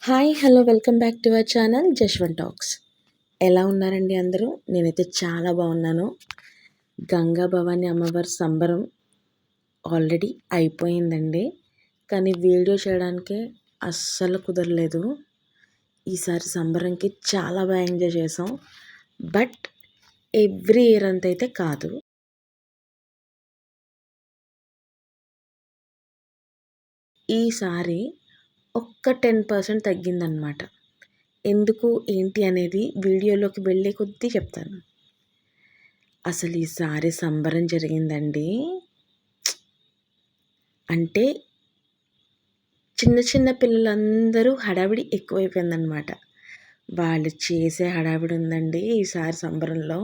Hi hello welcome back to our channel Jashwanth talks. ఎలా ఉన్నారండి అందరూ? నేనైతే చాలా బాగున్నాను. గంగా భవాని అమ్మవారి సంబరం ఆల్రెడీ అయిపోయిందండి. కానీ వీడియో చేయడానికే అస్సలు కుదరలేదు. ఈసారి సంబరంకి చాలా బాగా ఎంజాయ్ చేసాం. బట్ ఎవ్రీ ఇయర్ అంతైతే కాదు. ఈసారి ఒక్క 10% తగ్గిందనమాట. ఎందుకు ఏంటి అనేది వీడియోలోకి వెళ్ళే కొద్దీ చెప్తాను. అసలు ఈసారి సంబరం జరిగిందండి. అంటే చిన్న చిన్న పిల్లలందరూ హడావిడి ఎక్కువైపోయిందనమాట. వాళ్ళు చేసే హడావిడి ఉందండి ఈసారి సంబరంలో.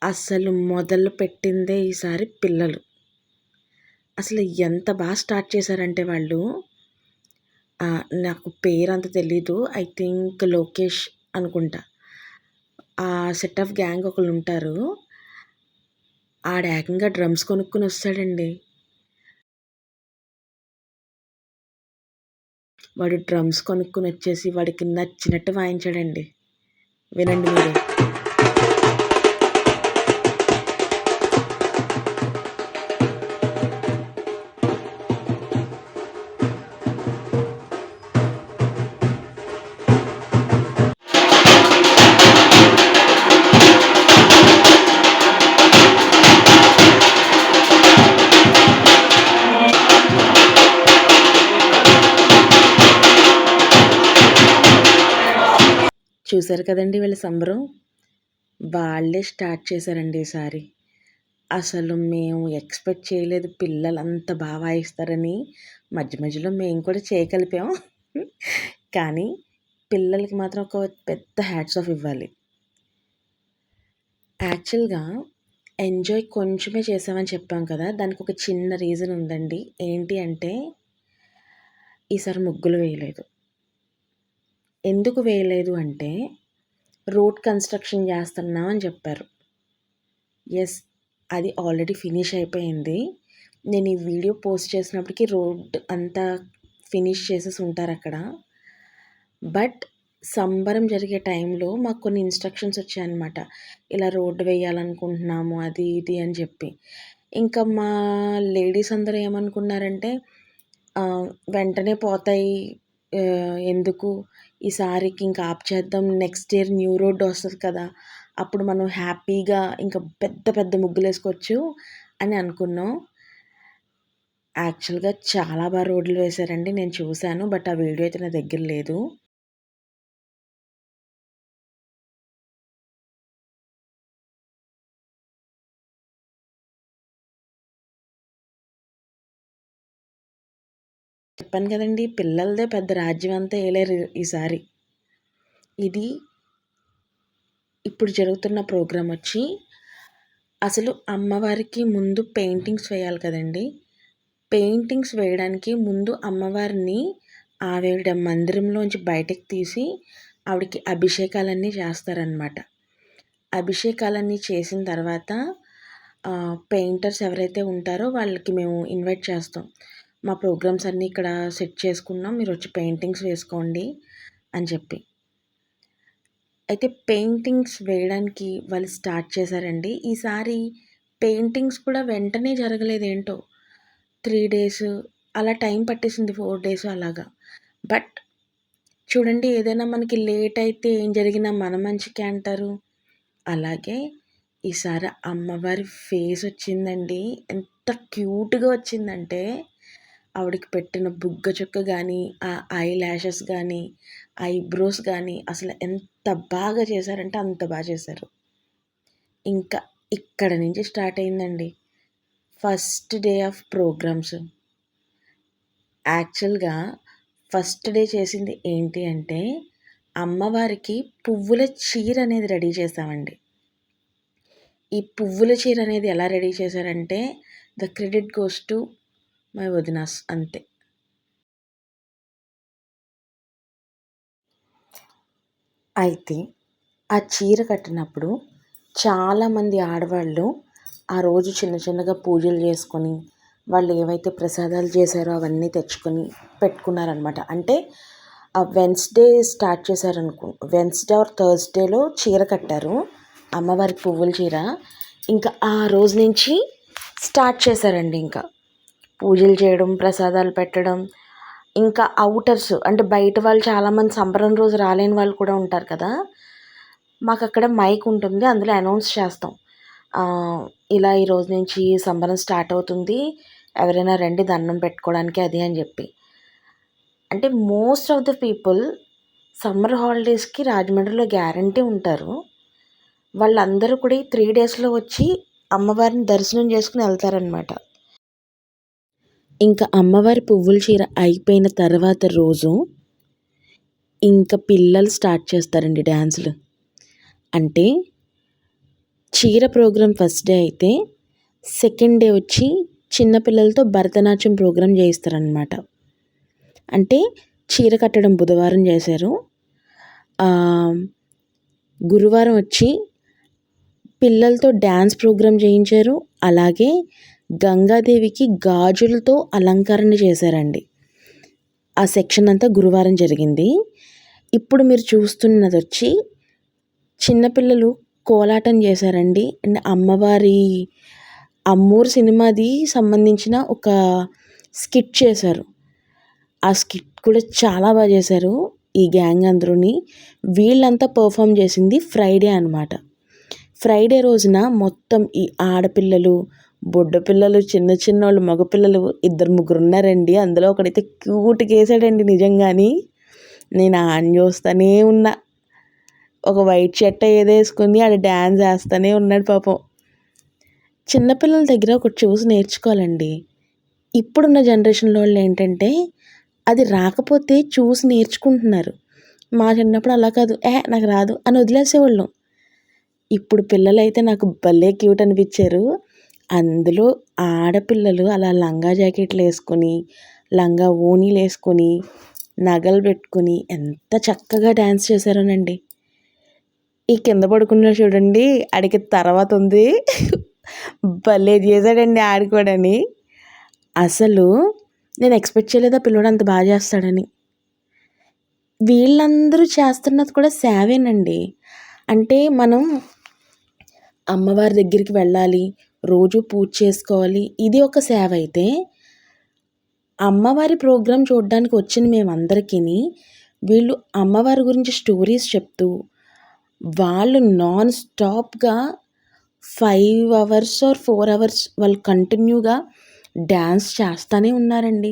అసలు మొదలు పెట్టిందే ఈసారి పిల్లలు. అసలు ఎంత బాగా స్టార్ట్ చేశారంటే వాళ్ళు, నాకు పేరంత తెలీదు. ఐ థింక్ లోకేష్ అనుకుంటా. ఆ సెట్ ఆఫ్ గ్యాంగ్ ఒకళ్ళుంటారు. ఏకంగా డ్రమ్స్ కొనుక్కొని వస్తాడండి. వాడు డ్రమ్స్ కొనుక్కొని వచ్చేసి వాడికి నచ్చినట్టు వాయించాడండి. వినండి మీరు. చూశారు కదండి వీళ్ళ సంబరం. వాళ్ళే స్టార్ట్ చేశారండి ఈసారి. అసలు మేము ఎక్స్పెక్ట్ చేయలేదు పిల్లలు అంత బాగా వాయిస్తారని. మధ్య మధ్యలో మేము కూడా చేయగలిపాం. కానీ పిల్లలకి మాత్రం ఒక పెద్ద హ్యాట్స్ ఆఫ్ ఇవ్వాలి. యాక్చువల్గా ఎంజాయ్ కొంచెమే చేసామని చెప్పాం కదా, దానికి ఒక చిన్న రీజన్ ఉందండి. ఏంటి అంటే ఈసారి ముగ్గులు వేయలేదు. ఎందుకు వేయలేదు అంటే రోడ్ కన్స్ట్రక్షన్ చేస్తున్నాం అని చెప్పారు. ఎస్, అది ఆల్రెడీ ఫినిష్ అయిపోయింది. నేను ఈ వీడియో పోస్ట్ చేసినప్పటికీ రోడ్ అంతా ఫినిష్ చేసేసి ఉంటారు అక్కడ. బట్ సంబరం జరిగే టైంలో మాకు కొన్ని ఇన్స్ట్రక్షన్స్ వచ్చాయన్నమాట. ఇలా రోడ్డు వేయాలనుకుంటున్నాము అది ఇది అని చెప్పి. ఇంకా మా లేడీస్ అందరూ ఏమనుకున్నారంటే వెంటనే పోతాయి, ఎందుకు ఈసారికి ఇంకా ఆప్ చేద్దాం, నెక్స్ట్ ఇయర్ న్యూ రోడ్ వస్తుంది కదా, అప్పుడు మనం హ్యాపీగా ఇంకా పెద్ద పెద్ద ముగ్గులు వేసుకోవచ్చు అని అనుకున్నాం. యాక్చువల్గా చాలా బాగా రోడ్లు వేశారండి. నేను చూశాను, బట్ ఆ వీడియో అయితే నా దగ్గర లేదు. చెప్పాను కదండి, పిల్లలదే పెద్ద రాజ్యం అంతా ఏలేరు ఈసారి. ఇది ఇప్పుడు జరుగుతున్న ప్రోగ్రాం వచ్చి, అసలు అమ్మవారికి ముందు పెయింటింగ్స్ వేయాలి కదండి. పెయింటింగ్స్ వేయడానికి ముందు అమ్మవారిని ఆవిడ మందిరంలోంచి బయటకు తీసి ఆవిడకి అభిషేకాలన్నీ చేస్తారనమాట. అభిషేకాలన్నీ చేసిన తర్వాత పెయింటర్స్ ఎవరైతే ఉంటారో వాళ్ళకి మేము ఇన్వైట్ చేస్తాం. మా ప్రోగ్రామ్స్ అన్నీ ఇక్కడ సెట్ చేసుకున్నాం, మీరు వచ్చి పెయింటింగ్స్ వేసుకోండి అని చెప్పి. అయితే పెయింటింగ్స్ వేయడానికి వాళ్ళు స్టార్ట్ చేశారండి. ఈసారి పెయింటింగ్స్ కూడా వెంటనే జరగలేదు ఏంటో. 3 డేస్ అలా టైం పట్టేసింది, 4 డేస్ అలాగా. బట్ చూడండి, ఏదైనా మనకి లేట్ అయితే ఏం జరిగినా మన మంచికే అంటారు. అలాగే ఈసారి అమ్మవారి ఫేస్ వచ్చిందండి. ఎంత క్యూట్గా వచ్చిందంటే ఆవిడకి పెట్టిన బుగ్గ చుక్క కానీ, ఆ ఐ ల్యాషెస్ కానీ, ఐబ్రోస్ కానీ అసలు ఎంత బాగా చేశారంటే అంత బాగా చేశారు. ఇంకా ఇక్కడ నుంచి స్టార్ట్ అయిందండి ఫస్ట్ డే ఆఫ్ ప్రోగ్రామ్స్. యాక్చువల్గా ఫస్ట్ డే చేసింది ఏంటి అంటే అమ్మవారికి పువ్వుల చీర అనేది రెడీ చేసామండి. ఈ పువ్వుల చీర అనేది ఎలా రెడీ చేశారంటే the credit goes to my వదినాస్ అంతే. అయితే ఆ చీర కట్టినప్పుడు చాలామంది ఆడవాళ్ళు ఆ రోజు చిన్న చిన్నగా పూజలు చేసుకొని వాళ్ళు ఏవైతే ప్రసాదాలు చేశారో అవన్నీ తెచ్చుకొని పెట్టుకున్నారనమాట. అంటే వెన్స్‌డే స్టార్ట్ వెన్స్‌డే ఆర్ థర్స్‌డేలో చీర కట్టారు. అమ్మవారికి పువ్వుల చీర. ఇంకా ఆ రోజు నుంచి స్టార్ట్ చేశారండి ఇంకా. పూజలు చేయడం, ప్రసాదాలు పెట్టడం. ఇంకా ఔటర్స్ అంటే బయట వాళ్ళు చాలామంది సంబరం రోజు రాలేని వాళ్ళు కూడా ఉంటారు కదా! మాకక్కడ మైక్ ఉంటుంది. అందులో అనౌన్స్ చేస్తాం. ఇలా ఈ రోజు నుంచి సంబరం స్టార్ట్ అవుతుంది. ఎవరైనా రండి దండం పెట్టుకోవడానికి అది అని చెప్పి. అంటే most of the people summer హాలిడేస్‌కి రాజమండ్రిలో గ్యారంటీ ఉంటారు. వాళ్ళందరూ కూడా ఈ 3 డేస్‌లో వచ్చి అమ్మవారిని దర్శనం చేసుకొని వెళ్తారనమాట. ఇంకా అమ్మవారి పువ్వుల చీర అయిపోయిన తర్వాత రోజు ఇంకా పిల్లలు స్టార్ట్ చేస్తారండి డ్యాన్సులు. అంటే చీర ప్రోగ్రాం ఫస్ట్ డే అయితే, సెకండ్ డే వచ్చి చిన్నపిల్లలతో భరతనాట్యం ప్రోగ్రాం చేయిస్తారనమాట. అంటే చీర కట్టడం బుధవారం చేశారు. గురువారం వచ్చి పిల్లలతో డ్యాన్స్ ప్రోగ్రాం చేయించారు. అలాగే గంగాదేవికి గాజులతో అలంకరణ చేశారండి. ఆ సెక్షన్ అంతా గురువారం జరిగింది. ఇప్పుడు మీరు చూస్తున్నది వచ్చి చిన్నపిల్లలు కోలాటం చేశారండి. అండ్ అమ్మవారి అమ్మూరు సినిమాది సంబంధించిన ఒక స్కిట్ చేశారు. ఆ స్కిట్ కూడా చాలా బాగా చేశారు ఈ గ్యాంగ్ అందరూని. వీళ్ళంతా పర్ఫామ్ చేసింది ఫ్రైడే అనమాట. ఫ్రైడే రోజున మొత్తం ఈ ఆడపిల్లలు, బుడ్డ పిల్లలు, చిన్న చిన్నోళ్ళు, మగపిల్లలు 2-3 ఉన్నారండి. అందులో ఒకడైతే క్యూట్‌గా వేసాడండి నిజంగాని. నేను ఆడిని చూస్తూనే ఉన్నా. ఒక వైట్ షర్ట్ ఏదో వేసుకొని ఆడు డ్యాన్స్ వేస్తూనే ఉన్నాడు పాపం. చిన్నపిల్లల దగ్గర ఒకటి చూసి నేర్చుకోవాలండి. ఇప్పుడున్న జనరేషన్లో వాళ్ళు ఏంటంటే అది రాకపోతే చూసి నేర్చుకుంటున్నారు. మా చిన్నప్పుడు అలా కాదు. నాకు రాదు అని వదిలేసేవాళ్ళం. ఇప్పుడు పిల్లలైతే నాకు భలే క్యూట్ అనిపించారు. అందులో ఆడపిల్లలు అలా లంగా జాకెట్లు వేసుకొని, లంగా ఓణీలు వేసుకొని, నగలు పెట్టుకొని ఎంత చక్కగా డ్యాన్స్ చేశారోనండి. ఈ కింద పడుకున్నాడు చూడండి, ఆడికి తర్వాత ఉంది. భలే చేశాడండి ఆడు కూడాని. అసలు నేను ఎక్స్పెక్ట్ చేయలేదు ఆ పిల్లోడు అంత బాగా చేస్తాడని. వీళ్ళందరూ చేస్తున్నది కూడా సేవేనండి. అంటే మనం అమ్మవారి దగ్గరికి వెళ్ళాలి, రోజు పూజ చేసుకోవాలి, ఇది ఒక సేవ అయితే, అమ్మవారి ప్రోగ్రాం చూడడానికి వచ్చిన మేమందరికీని వీళ్ళు అమ్మవారి గురించి స్టోరీస్ చెప్తూ, వాళ్ళు నాన్ స్టాప్‌గా 5 అవర్స్ ఆర్ 4 అవర్స్ వాళ్ళు కంటిన్యూగా డ్యాన్స్ చేస్తూనే ఉన్నారండి.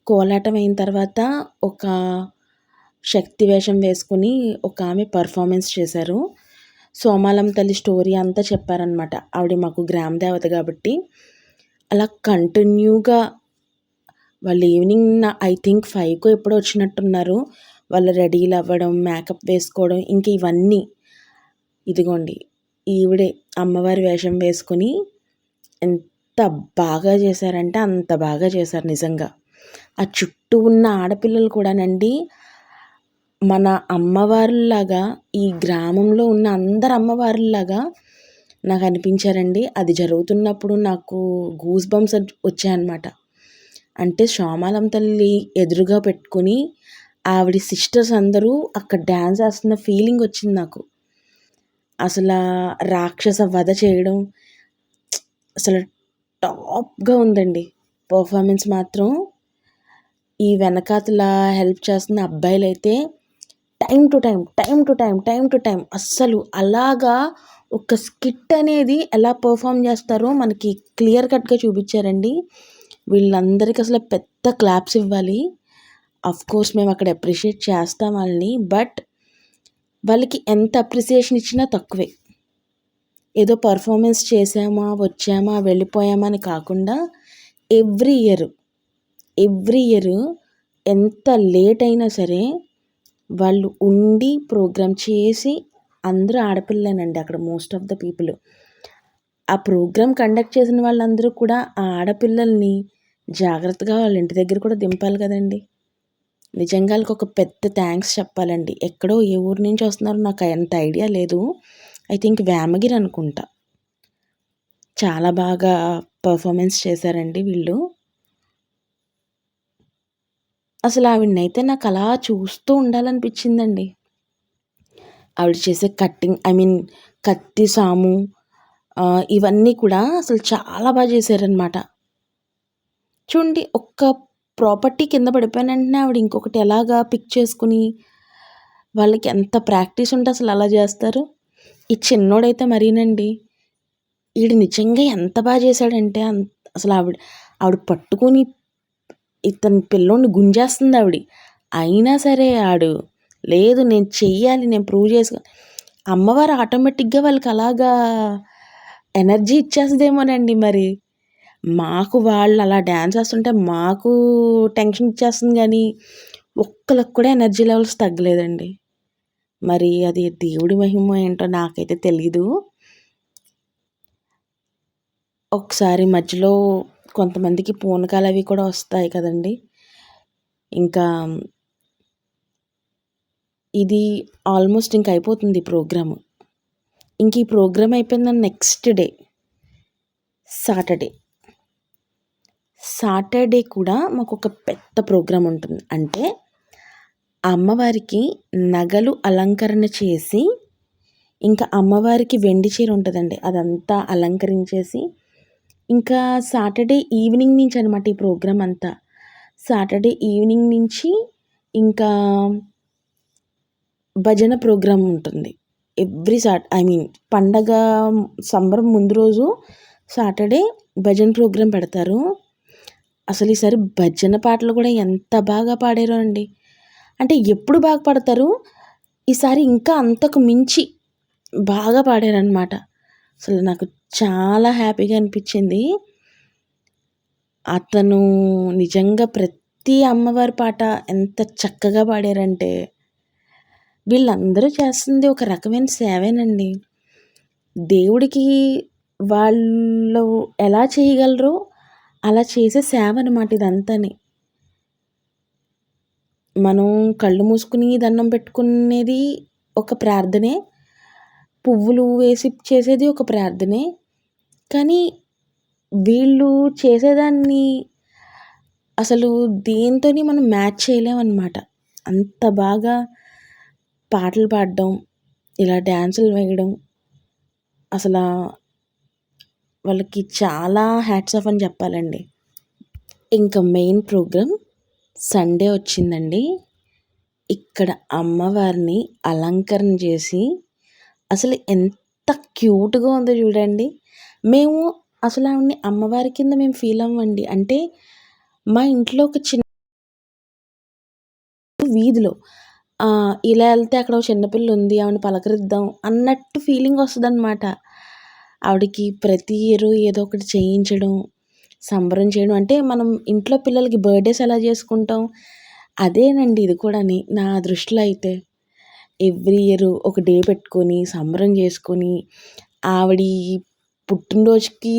కోలాటం అయిన తర్వాత ఒక శక్తి వేషం వేసుకొని ఒక ఆమె పర్ఫార్మెన్స్ చేశారు. సోమాలమ్మ తల్లి స్టోరీ అంతా చెప్పారనమాట. ఆవిడ మాకు గ్రామ దేవత కాబట్టి. అలా కంటిన్యూగా వాళ్ళు ఈవినింగ్ ఐ థింక్ 5కో ఎప్పుడో వచ్చినట్టున్నారు. వాళ్ళు రెడీలు అవ్వడం, మేకప్ వేసుకోవడం, ఇంక ఇవన్నీ. ఇదిగోండి ఈవిడే అమ్మవారి వేషం వేసుకొని ఎంత బాగా చేశారంటే అంత బాగా చేశారు నిజంగా. ఆ చుట్టూ ఉన్న ఆడపిల్లలు కూడానండి మన అమ్మవారుల్లాగా, ఈ గ్రామంలో ఉన్న అందరు అమ్మవారుల్లాగా నాకు అనిపించారండి. అది జరుగుతున్నప్పుడు నాకు గూస్ బంప్స్ వచ్చాయన్నమాట. అంటే సోమాలమ్మ తల్లి ఎదురుగా పెట్టుకొని ఆవిడ సిస్టర్స్ అందరూ అక్కడ డ్యాన్స్ వేస్తున్న ఫీలింగ్ వచ్చింది నాకు. అసలు రాక్షస వధ చేయడం అసలు టాప్‌గా ఉందండి పర్ఫార్మెన్స్ మాత్రం. ఈ వెనకాతల హెల్ప్ చేస్తున్న అబ్బాయిలైతే టైమ్ టు టైమ్ అస్సలు అలాగా ఒక స్కిట్ అనేది ఎలా పర్ఫామ్ చేస్తారో మనకి క్లియర్ కట్‌గా చూపించారండి. వీళ్ళందరికీ అసలు పెద్ద క్లాప్స్ ఇవ్వాలి. ఆఫ్‌కోర్స్ మేము అక్కడ అప్రిషియేట్ చేస్తాం వాళ్ళని. బట్ వాళ్ళకి ఎంత అప్రిసియేషన్ ఇచ్చినా తక్కువే. ఏదో పర్ఫార్మెన్స్ చేసామా, వచ్చామా, వెళ్ళిపోయామా అని కాకుండా ఎవ్రీ ఇయర్ ఎంత లేట్ అయినా సరే వాళ్ళు ఉండి ప్రోగ్రామ్ చేసి, అందరూ ఆడపిల్లలేనండి అక్కడ మోస్ట్ ఆఫ్ ద పీపుల్. ఆ ప్రోగ్రామ్ కండక్ట్ చేసిన వాళ్ళందరూ కూడా ఆ ఆడపిల్లల్ని జాగ్రత్తగా వాళ్ళ ఇంటి దగ్గర కూడా దింపాలి కదండి. నిజంగా వాళ్ళకి ఒక పెద్ద థ్యాంక్స్ చెప్పాలండి. ఎక్కడో ఏ ఊరు నుంచి వస్తున్నారో నాకు అంత ఐడియా లేదు. ఐ థింక్ వేమగిరి అనుకుంటా. చాలా బాగా పర్ఫార్మెన్స్ చేశారండి వీళ్ళు. అసలు ఆవిడనైతే నాకు అలా చూస్తూ ఉండాలనిపించిందండి. ఆవిడ చేసే కట్టింగ్ కత్తి సాము ఇవన్నీ కూడా అసలు చాలా చేశారనమాట. చూడండి, ఒక్క ప్రాపర్టీ కింద పడిపోయిన వెంటనే ఆవిడ ఇంకొకటి ఎలాగా పిక్ చేసుకుని, వాళ్ళకి ఎంత ప్రాక్టీస్ ఉంటే అసలు అలా చేస్తారు. ఈ చిన్నోడైతే మరీనండి, ఈడు నిజంగా ఎంత చేశాడంటే అసలు ఆవిడ పట్టుకొని ఇతని పిల్లోడిని గుంజేస్తుంది ఆవిడ. అయినా సరే లేదు నేను చెయ్యాలి, నేను ప్రూవ్ చేసుకో అమ్మవారు ఆటోమేటిక్‌గా వాళ్ళకి అలాగా ఎనర్జీ ఇచ్చేస్తదేమోనండి మరి. మాకు వాళ్ళు అలా డాన్స్ చేస్తుంటే మాకు టెన్షన్ ఇచ్చేస్తుంది గానీ, ఒక్కళ్ళకి కూడా ఎనర్జీ లెవెల్స్ తగ్గలేదండి. మరి అది దేవుడి మహిమో ఏంటో నాకైతే తెలీదు. ఒకసారి మధ్యలో కొంతమందికి పూనకాలవి కూడా వస్తాయి కదండీ! ఇంకా ఇది ఆల్మోస్ట్ ఇంక అయిపోతుంది ప్రోగ్రాము. ఇంక ఈ ప్రోగ్రామ్ అయిపోయిన నెక్స్ట్ డే సాటర్డే కూడా మాకొక పెద్ద ప్రోగ్రామ్ ఉంటుంది. అంటే అమ్మవారికి నగలు అలంకరణ చేసి, ఇంకా అమ్మవారికి వెండి చీర ఉంటుందండి, అదంతా అలంకరించేసి, ఇంకా సాటర్డే ఈవినింగ్ నుంచి అనమాట ఈ ప్రోగ్రామ్ అంతా. సాటర్డే ఈవినింగ్ నుంచి ఇంకా భజన ప్రోగ్రామ్ ఉంటుంది. ఎవ్రీ పండగ సంబరం ముందు రోజు సాటర్డే భజన ప్రోగ్రామ్ పెడతారు. అసలు ఈసారి భజన పాటలు కూడా ఎంత బాగా పాడారో అండి. అంటే ఎప్పుడు బాగా పాడతారు, ఈసారి ఇంకా అంతకు మించి బాగా పాడారనమాట. అసలు నాకు చాలా హ్యాపీగా అనిపించింది. అతను నిజంగా ప్రతి అమ్మవారి పాట ఎంత చక్కగా పాడారంటే, వీళ్ళందరూ చేస్తుంది ఒక రకమైన సేవేనండి. దేవుడికి వాళ్ళు ఎలా చేయగలరో అలా చేసే సేవ అనమాట ఇదంతాని. మనం కళ్ళు మూసుకుని దండం పెట్టుకునేది ఒక ప్రార్థనే, పువ్వులు వేసి చేసేది ఒక ప్రార్థనే. కానీ వీళ్ళు చేసేదాన్ని అసలు దేనితోని మనం మ్యాచ్ చేయలేమన్నమాట. అంత బాగా పాటలు పాడడం, ఇలా డ్యాన్సులు వేయడం, అసలు వాళ్ళకి చాలా హ్యాట్స్ ఆఫ్ అని చెప్పాలండి. ఇంకా మెయిన్ ప్రోగ్రామ్ సండే వచ్చిందండి. ఇక్కడ అమ్మవారిని అలంకరణ చేసి అసలు ఎంత క్యూట్‌గా ఉందో చూడండి. మేము అసలు ఆవిడని అమ్మవారి కింద మేము ఫీల్ అవ్వమండి. అంటే మా ఇంట్లో ఒక చిన్న వీధిలో ఇలా వెళ్తే అక్కడ ఒక చిన్నపిల్ల ఉంది, ఆవిడని పలకరిద్దాం అన్నట్టు ఫీలింగ్ వస్తుందన్నమాట. ఆవిడకి ప్రతి ఇయర్ ఏదో ఒకటి చేయించడం, సంబరం చేయడం. అంటే మనం ఇంట్లో పిల్లలకి బర్త్డేస్ ఎలా చేసుకుంటాం, అదేనండి ఇది కూడాని నా దృష్టిలో అయితే. ఎవ్రీ ఇయర్ ఒక డే పెట్టుకొని సంబరం చేసుకొని, ఆవిడ పుట్టినరోజుకి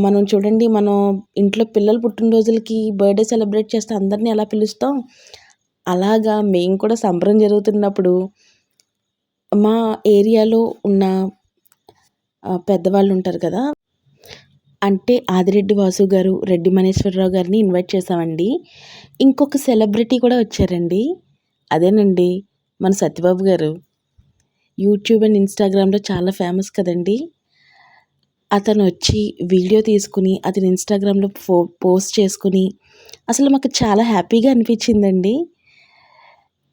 మనం చూడండి, మనం ఇంట్లో పిల్లల పుట్టినరోజులకి బర్త్డే సెలబ్రేట్ చేస్తే అందరినీ ఎలా పిలుస్తాం, అలాగా మేము కూడా సంబరం జరుగుతున్నప్పుడు మా ఏరియాలో ఉన్న పెద్దవాళ్ళు ఉంటారు కదా, అంటే ఆదిరెడ్డి వాసు గారు, రెడ్డి మనేశ్వరరావు గారిని ఇన్వైట్ చేసామండి. ఇంకొక సెలబ్రిటీ కూడా వచ్చారండి. అదేనండి మన సత్యబాబు గారు. యూట్యూబ్ అండ్ ఇన్స్టాగ్రామ్లో చాలా ఫేమస్ కదండి. అతను వచ్చి వీడియో తీసుకుని అతను ఇన్స్టాగ్రామ్లో పోస్ట్ చేసుకుని అసలు మాకు చాలా హ్యాపీగా అనిపించిందండి.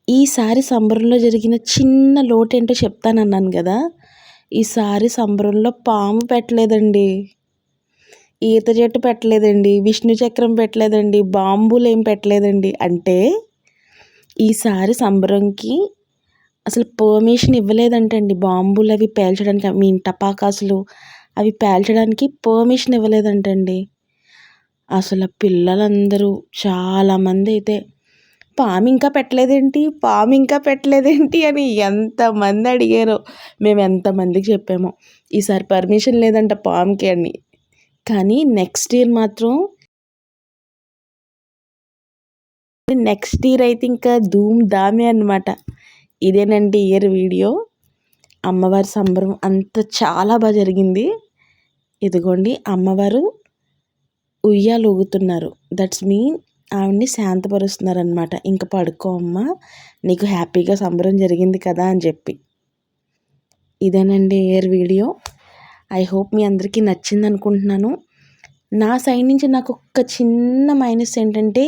ఈసారి సంబరంలో జరిగిన చిన్న లోటేంటో చెప్తానన్నాను కదా, ఈసారి సంబరంలో పాము పెట్టలేదండి, ఈత చెట్టు పెట్టలేదండి, విష్ణు చక్రం పెట్టలేదండి, బాంబులు ఏం పెట్టలేదండి. అంటే ఈసారి సంబరంకి అసలు పర్మిషన్ ఇవ్వలేదంటండి. బాంబులు అవి పేల్చడానికి, టపాకాసులు అవి పేల్చడానికి పర్మిషన్ ఇవ్వలేదంటండి. అసలు పిల్లలందరూ చాలామంది అయితే పాము ఇంకా పెట్టలేదేంటి అని ఎంతమంది అడిగారో. మేము ఎంతమందికి చెప్పామో ఈసారి పర్మిషన్ లేదంట పాముకి అని. కానీ నెక్స్ట్ ఇయర్ అయితే ఇంకా ధూమ్ ధామే అనమాట. ఇదేనండి ఇయర్ వీడియో. అమ్మవారి సంబరం అంత చాలా బాగా జరిగింది. ఇదిగోండి అమ్మవారు ఉయ్యాలు ఊగుతున్నారు. దట్స్ మీన్ ఆవిడని శాంతపరుస్తున్నారనమాట. ఇంక పడుకో అమ్మా, నీకు హ్యాపీగా సంబరం జరిగింది కదా అని చెప్పి. ఇదేనండి ఎయిర్ వీడియో. ఐ హోప్ మీ అందరికీ నచ్చింది అనుకుంటున్నాను. నా సైడ్ నుంచి నాకు ఒక్క చిన్న మైనస్ ఏంటంటే,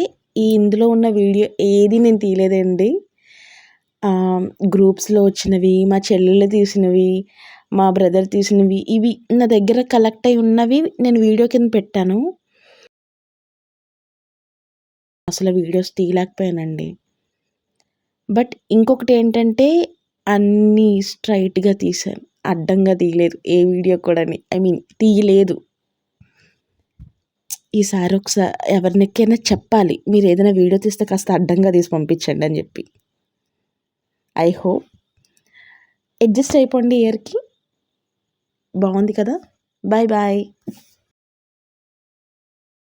ఇందులో ఉన్న వీడియో ఏది నేను తీయలేదండి. గ్రూప్స్లో వచ్చినవి, మా చెల్లెళ్ళు తీసినవి, మా బ్రదర్ తీసినవి, ఇవి నా దగ్గర కలెక్ట్ అయి ఉన్నవి నేను వీడియో కింద పెట్టాను. అసలు వీడియోస్ తీయలేకపోయానండి. బట్ ఇంకొకటి ఏంటంటే, అన్నీ స్ట్రైట్గా తీశాను, అడ్డంగా తీయలేదు ఏ వీడియో కూడా. తీయలేదు. ఈసారి ఎవరికైనా చెప్పాలి, మీరు ఏదైనా వీడియో తీస్తే కాస్త అడ్డంగా తీసి పంపించండి అని చెప్పి. ఐ హోప్ అడ్జస్ట్ అయిపోండి ఇయర్కి. బాగుంది కదా. Bye bye.